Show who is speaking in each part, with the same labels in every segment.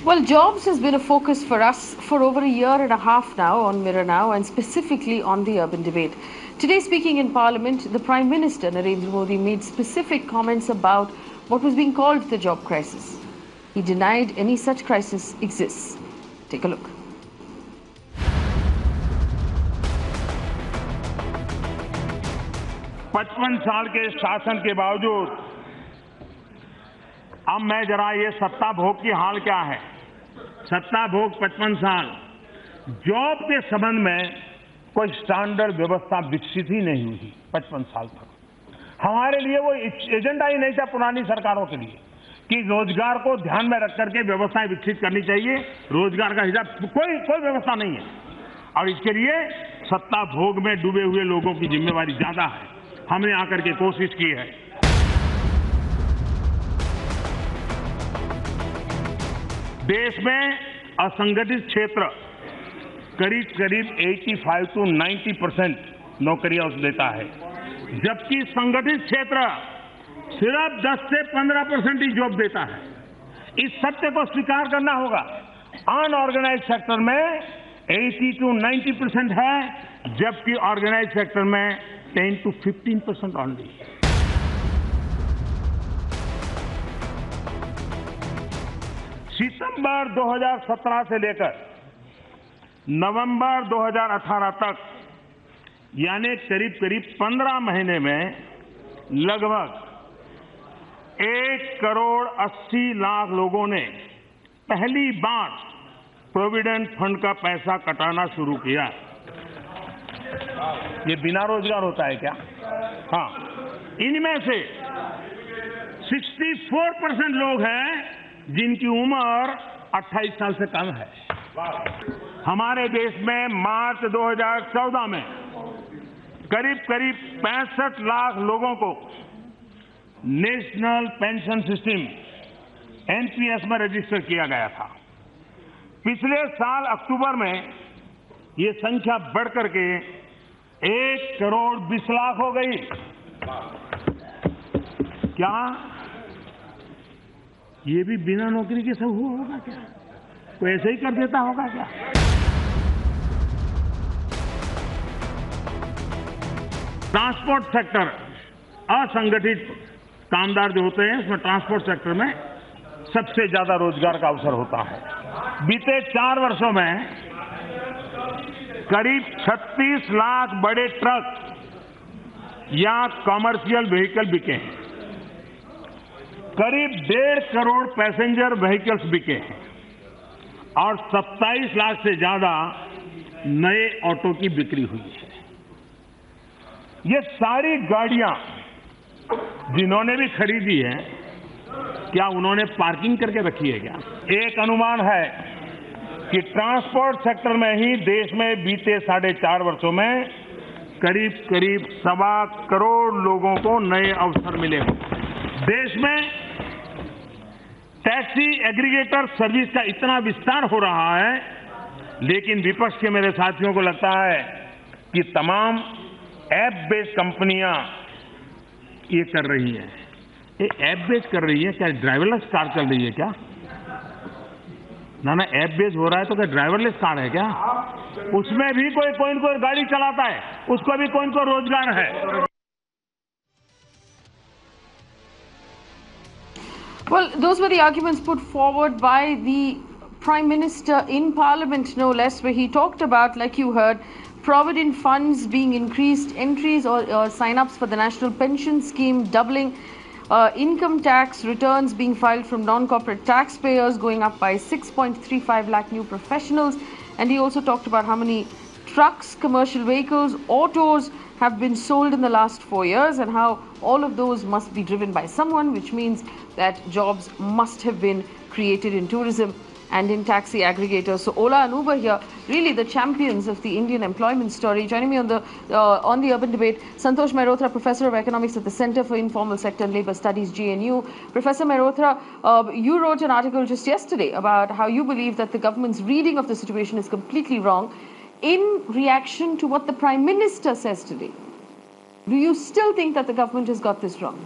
Speaker 1: Well, jobs has been a focus for us for over a year and a half now on Mirror Now, and specifically on the urban debate. Today, speaking in Parliament, the Prime Minister Narendra Modi made specific comments about what was being called the job crisis. He denied any such crisis exists. Take a look.
Speaker 2: पचपन साल के शासन के बावजूद अब मैं जरा ये सत्ता भोग की हाल क्या है। सत्ता भोग 55 साल, जॉब के संबंध में कोई स्टैंडर्ड व्यवस्था विकसित ही नहीं हुई 55 साल तक। हमारे लिए वो एजेंडा ही नहीं था पुरानी सरकारों के लिए कि रोजगार को ध्यान में रख करके व्यवस्थाएं विकसित करनी चाहिए। रोजगार का हिसाब कोई व्यवस्था नहीं है और इसके लिए सत्ता भोग में डूबे हुए लोगों की जिम्मेवारी ज्यादा है। हमने आकर के कोशिश की है। देश में असंगठित क्षेत्र करीब 85 to 90% नौकरियां देता है, जबकि संगठित क्षेत्र सिर्फ 10 से 15% ही जॉब देता है। इस सत्य को स्वीकार करना होगा। अनऑर्गेनाइज सेक्टर में 80 to 90% है, जबकि ऑर्गेनाइज सेक्टर में 10 to 15% ओनली। सितंबर 2017 से लेकर नवंबर 2018 तक यानी करीब 15 महीने में लगभग 1,80,00,000 लोगों ने पहली बार प्रोविडेंट फंड का पैसा कटाना शुरू किया। ये बिना रोजगार होता है क्या? हाँ, इनमें से 64% लोग हैं जिनकी उम्र 28 साल से कम है। हमारे देश में मार्च 2014 में करीब 65 लाख लोगों को नेशनल पेंशन सिस्टम एनपीएस में रजिस्टर किया गया था। पिछले साल अक्टूबर में ये संख्या बढ़कर के 1,20,00,000 हो गई। क्या ये भी बिना नौकरी के सब हुआ होगा क्या? कोई ऐसे ही कर देता होगा क्या? ट्रांसपोर्ट सेक्टर, असंगठित कामदार जो होते हैं, इसमें ट्रांसपोर्ट सेक्टर में सबसे ज्यादा रोजगार का अवसर होता है। बीते 4 वर्षों में करीब 36 लाख बड़े ट्रक या कमर्शियल व्हीकल बिके हैं। करीब 1.5 करोड़ पैसेंजर व्हीकल्स बिके हैं और 27 लाख से ज्यादा नए ऑटो की बिक्री हुई है। ये सारी गाड़ियां जिन्होंने भी खरीदी है, क्या उन्होंने पार्किंग करके रखी है क्या? एक अनुमान है कि ट्रांसपोर्ट सेक्टर में ही देश में बीते 4.5 वर्षों में करीब 1.25 करोड़ लोगों को नए अवसर मिले हैं। देश में टैक्सी एग्रीगेटर सर्विस का इतना विस्तार हो रहा है, लेकिन विपक्ष के मेरे साथियों को लगता है कि तमाम ऐप बेस्ड कंपनियां ये कर रही हैं। ये ऐप बेस्ड कर रही है, क्या ड्राइवरलेस कार चल रही है क्या? ना ऐप बेस्ड हो रहा है तो क्या ड्राइवरलेस कार है क्या? उसमें भी कोई गाड़ी चलाता है, उसको भी कोई रोजगार है।
Speaker 1: Well, those were the arguments put forward by the Prime Minister in Parliament, no less, where he talked about, like you heard, provident funds being increased, entries or sign-ups for the National Pension Scheme doubling, income tax returns being filed from non-corporate taxpayers going up by 6.35 lakh new professionals, and he also talked about how many trucks, commercial vehicles, autos have been sold in the last 4 years and how all of those must be driven by someone, which means that jobs must have been created in tourism and in taxi aggregators. So Ola and Uber here, really the champions of the Indian employment story. Joining me on the urban debate, Santosh Mehrotra, Professor of Economics at the Center for Informal Sector and Labour Studies, GNU. Professor Mehrotra, you wrote an article just yesterday about how you believe that the government's reading of the situation is completely wrong. In reaction to what the Prime Minister says today, do you still think that the government has got this wrong?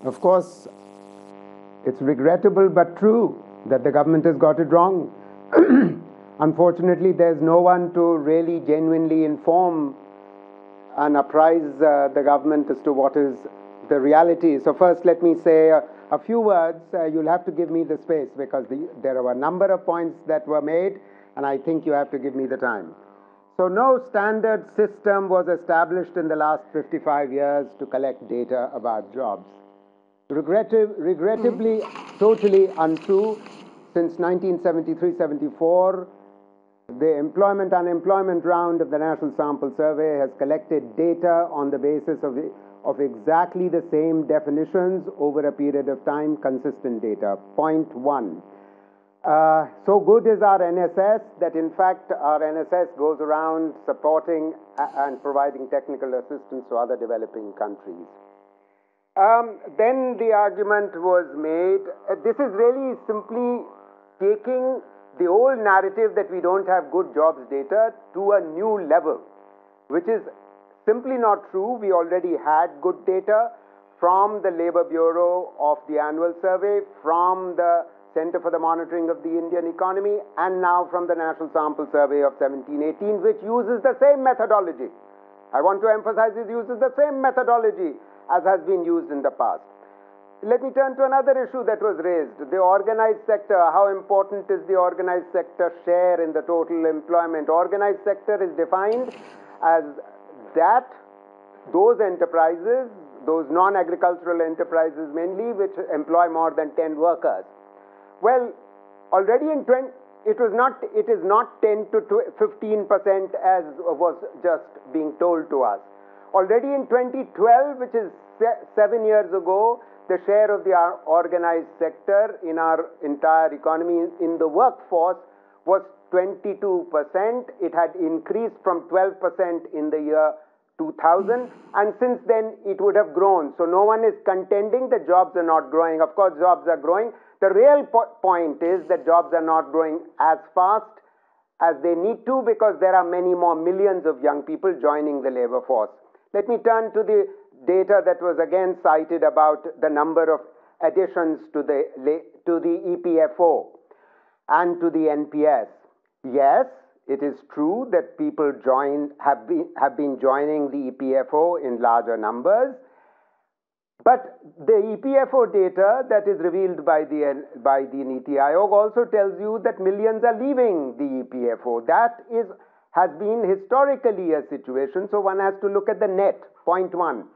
Speaker 3: Of course, it's regrettable but true that the government has got it wrong. Unfortunately, there's no one to really genuinely inform and apprise the government as to what is the reality. So first, let me say a few words. You'll have to give me the space because there are a number of points that were made, and I think you have to give me the time. So no standard system was established in the last 55 years to collect data about jobs. Regrettably, totally untrue. Since 1973-74, the employment-unemployment round of the National Sample Survey has collected data on the basis of exactly the same definitions over a period of time, consistent data. Point one. So good is our NSS that in fact our NSS goes around supporting and providing technical assistance to other developing countries. Then the argument was made, this is really simply taking the old narrative that we don't have good jobs data to a new level, which is simply not true. We already had good data from the Labour Bureau of the annual survey, from the Centre for the Monitoring of the Indian Economy, and now from the National Sample Survey of 17-18, which uses the same methodology. I want to emphasize it uses the same methodology as has been used in the past. Let me turn to another issue that was raised, the organized sector. How important is the organized sector share in the total employment? Organized sector is defined as those enterprises, those non-agricultural enterprises mainly, which employ more than 10 workers. Well, already in it is not 10 to 15% as was just being told to us. Already in 2012, which is 7 years ago, the share of the organized sector in our entire economy in the workforce was 22%. It had increased from 12% in the year 2000, and since then it would have grown. So no one is contending that jobs are not growing. Of course, jobs are growing. The real point is that jobs are not growing as fast as they need to because there are many more millions of young people joining the labor force. Let me turn to the data that was again cited about the number of additions to the EPFO and to the NPS. Yes, it is true that people have been joining the EPFO in larger numbers, but the EPFO data that is revealed by the Niti Aayog also tells you that millions are leaving the EPFO. That has been historically a situation, so one has to look at the net. Point one.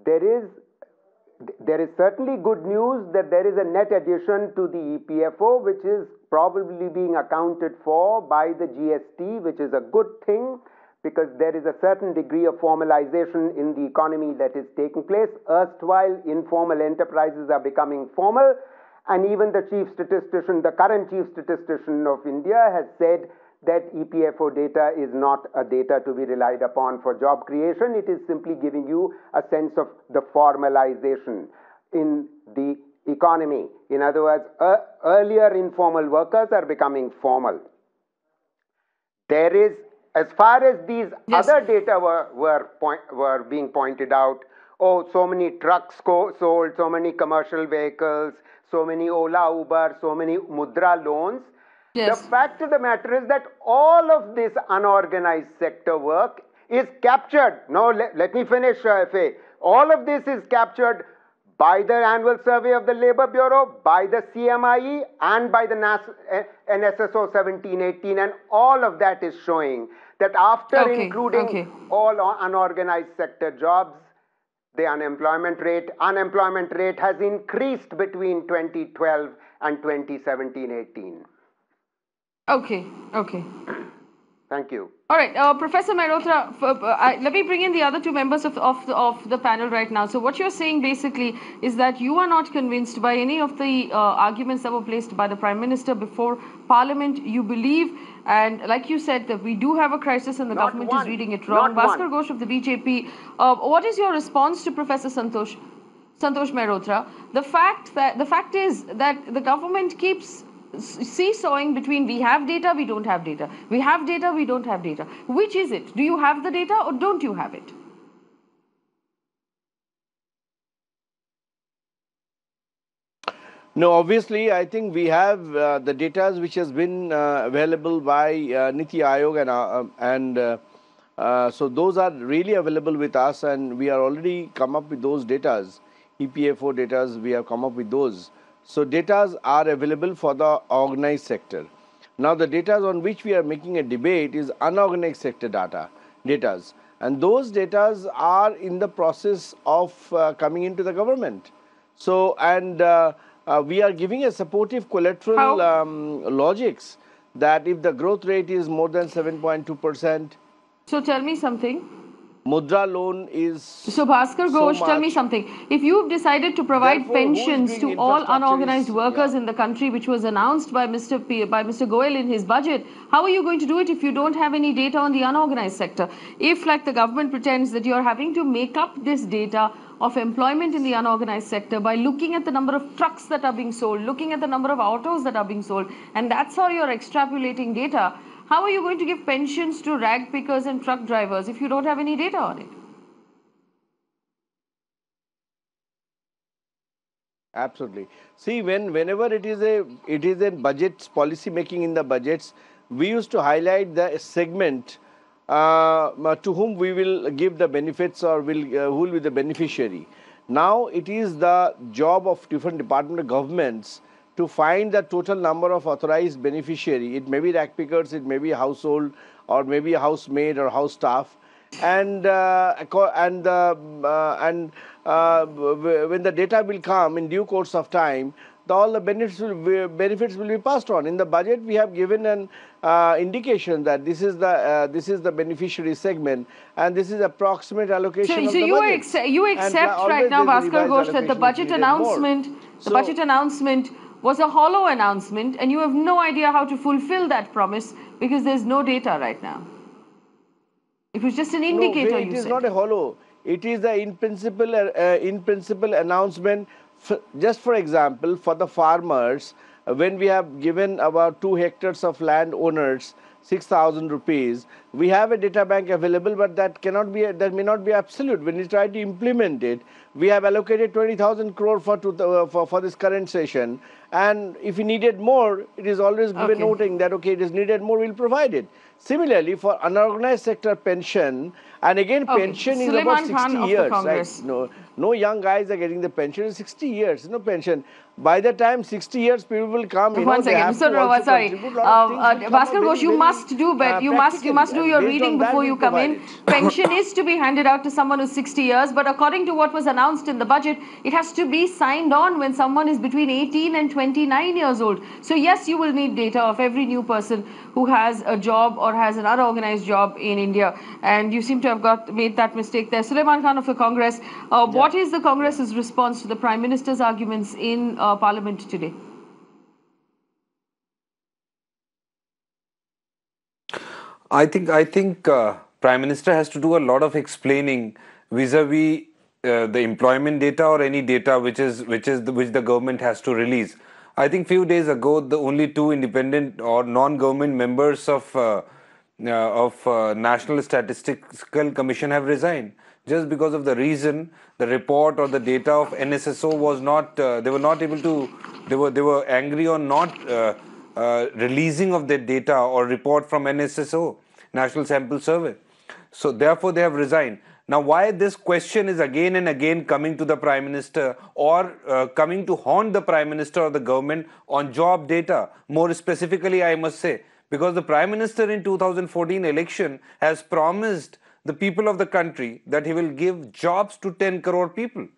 Speaker 3: There is certainly good news that there is a net addition to the EPFO, which is probably being accounted for by the GST, which is a good thing because there is a certain degree of formalization in the economy that is taking place. Erstwhile informal enterprises are becoming formal, and even the current chief statistician of India has said that EPFO data is not a data to be relied upon for job creation. It is simply giving you a sense of the formalization in the economy. In other words, earlier informal workers are becoming formal. There is, as far as these other data were being pointed out, oh, so many trucks sold, so many commercial vehicles, so many Ola, Uber, so many Mudra loans. Yes. The fact of the matter is that all of this unorganized sector work is captured. No, let me finish, Faye. All of this is captured by the annual survey of the Labour Bureau, by the CMIE, and by the NSSO 17-18, and all of that is showing that after including all unorganized sector jobs, the unemployment rate has increased between 2012 and 2017-18.
Speaker 1: Okay.
Speaker 3: Thank you.
Speaker 1: All right, Professor Mehrotra, let me bring in the other two members of the panel right now. So what you're saying basically is that you are not convinced by any of the arguments that were placed by the Prime Minister before Parliament. You believe, and like you said, that we do have a crisis and the government is reading it wrong. Bhaskar Ghosh of the BJP, what is your response to Professor Santosh Mehrotra? The fact is that the government keeps seesawing between we have data, we don't have data. We have data, we don't have data. Which is it? Do you have the data or don't you have it?
Speaker 4: No, obviously, I think we have the data which has been available by Niti Aayog and so those are really available with us, and we are already come up with those data. EPFO data, we have come up with those. So data are available for the organized sector. Now the data on which we are making a debate is unorganized sector data, and those data are in the process of coming into the government. So, and we are giving a supportive collateral
Speaker 1: How?
Speaker 4: logics that if the growth rate is more than 7.2%,
Speaker 1: So tell me something.
Speaker 4: Mudra loan is
Speaker 1: So Bhaskar
Speaker 4: so
Speaker 1: Ghosh, tell me
Speaker 4: much.
Speaker 1: something. If you've decided to provide
Speaker 4: Therefore, who is
Speaker 1: pensions
Speaker 4: doing
Speaker 1: to all
Speaker 4: infrastructure
Speaker 1: unorganized
Speaker 4: is, yeah.
Speaker 1: workers in the country, which was announced by Mr. Goel in his budget, how are you going to do it if you don't have any data on the unorganized sector? If, like the government pretends that you're having to make up this data of employment in the unorganized sector by looking at the number of trucks that are being sold, looking at the number of autos that are being sold, and that's how you're extrapolating data, how are you going to give pensions to rag pickers and truck drivers if you don't have any data on it?
Speaker 4: Absolutely. See, whenever it is a budget policy making in the budgets, we used to highlight the segment to whom we will give the benefits or will who will be the beneficiary. Now it is the job of different department of governments to find the total number of authorized beneficiary. It may be rag pickers, it may be household, or maybe a housemaid or house staff, and when the data will come in due course of time, all the benefits will be passed on. In the budget, we have given an indication that this is the beneficiary segment, and this is approximate allocation
Speaker 1: So
Speaker 4: of the budget.
Speaker 1: you
Speaker 4: And
Speaker 1: accept right
Speaker 4: always
Speaker 1: now,
Speaker 4: there is a
Speaker 1: Bhaskar
Speaker 4: revised
Speaker 1: Ghosh, that the
Speaker 4: allocation if
Speaker 1: budget
Speaker 4: needed more.
Speaker 1: announcement,
Speaker 4: So
Speaker 1: was a hollow announcement, and you have no idea how to fulfill that promise because there's no data right now. It was just an
Speaker 4: no,
Speaker 1: indicator,
Speaker 4: it
Speaker 1: you
Speaker 4: is
Speaker 1: said.
Speaker 4: not a hollow. It is the in principle announcement. Just for example, for the farmers, when we have given about 2 hectares of land owners 6,000 rupees, we have a data bank available, but that may not be absolute. When we try to implement it, we have allocated 20,000 crore for this current session, and if we needed more, it is always given
Speaker 1: Okay.
Speaker 4: noting that okay, it is needed more, we'll provide it. Similarly, for unorganized sector pension, and again,
Speaker 1: Okay.
Speaker 4: pension is about
Speaker 1: Suleiman
Speaker 4: 60
Speaker 1: Khan of the
Speaker 4: years, right?
Speaker 1: Congress.
Speaker 4: No young guys are getting the pension. It's 60 years, no pension. By the time 60 years, people will come,
Speaker 1: One
Speaker 4: they
Speaker 1: second.
Speaker 4: have to
Speaker 1: So,
Speaker 4: also
Speaker 1: sorry.
Speaker 4: contribute. A lot of things will come up
Speaker 1: Bhaskar
Speaker 4: very,
Speaker 1: Ghosh, you
Speaker 4: very
Speaker 1: must do better. You
Speaker 4: practically,
Speaker 1: must do
Speaker 4: and
Speaker 1: your
Speaker 4: based
Speaker 1: reading
Speaker 4: on that,
Speaker 1: before
Speaker 4: we'll
Speaker 1: you come
Speaker 4: provide
Speaker 1: in.
Speaker 4: it.
Speaker 1: Pension is to be handed out to someone who's 60 years, but according to what was announced in the budget, it has to be signed on when someone is between 18 and 29 years old. So, yes, you will need data of every new person who has a job or has an unorganized job in India. And you seem to have made that mistake there. Suleiman Khan of the Congress, what is the Congress's response to the Prime Minister's arguments in Parliament today?
Speaker 5: I think Prime Minister has to do a lot of explaining vis-a-vis the employment data or any data which the government has to release. I think few days ago the only two independent or non-government members of National Statistical Commission have resigned just because of the reason the report or the data of NSSO was not they were not able to they were angry on not releasing of their data or report from NSSO, National Sample Survey. So therefore they have resigned. Now why this question is again and again coming to the Prime Minister or coming to haunt the Prime Minister or the government on job data, more specifically I must say, because the Prime Minister in 2014 election has promised the people of the country that he will give jobs to 10 crore people.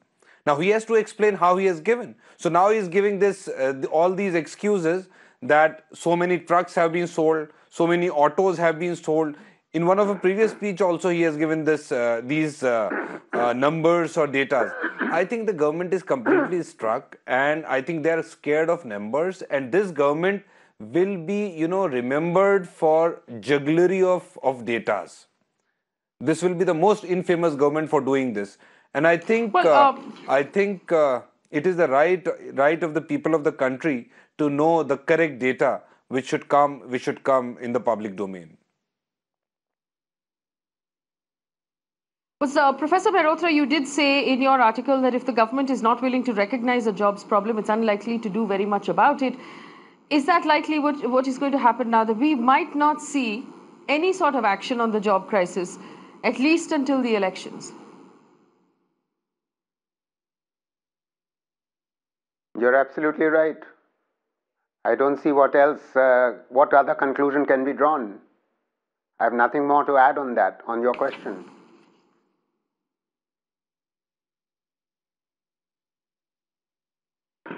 Speaker 5: Now he has to explain how he has given. So now he is giving all these excuses that so many trucks have been sold, so many autos have been sold. In one of a previous speech also he has given these numbers or data. I think the government is completely struck, and I think they are scared of numbers, and this government will be remembered for jugglery of datas. This will be the most infamous government for doing this, and I think
Speaker 1: Well,
Speaker 5: it is the right of the people of the country to know the correct data which should come in the public domain.
Speaker 1: Professor Mehrotra, you did say in your article that if the government is not willing to recognize a jobs problem, it's unlikely to do very much about it. Is that likely what is going to happen now, that we might not see any sort of action on the job crisis, at least until the elections?
Speaker 3: You're absolutely right. I don't see what else, what other conclusion can be drawn. I have nothing more to add on that, on your question.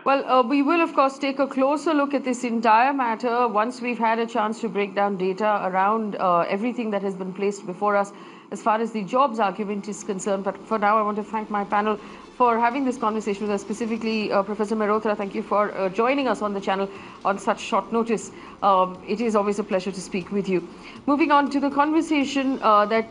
Speaker 1: Well, we will, of course, take a closer look at this entire matter once we've had a chance to break down data around everything that has been placed before us as far as the jobs argument is concerned. But for now, I want to thank my panel for having this conversation with us, specifically Professor Mehrotra. Thank you for joining us on the channel on such short notice. It is always a pleasure to speak with you. Moving on to the conversation that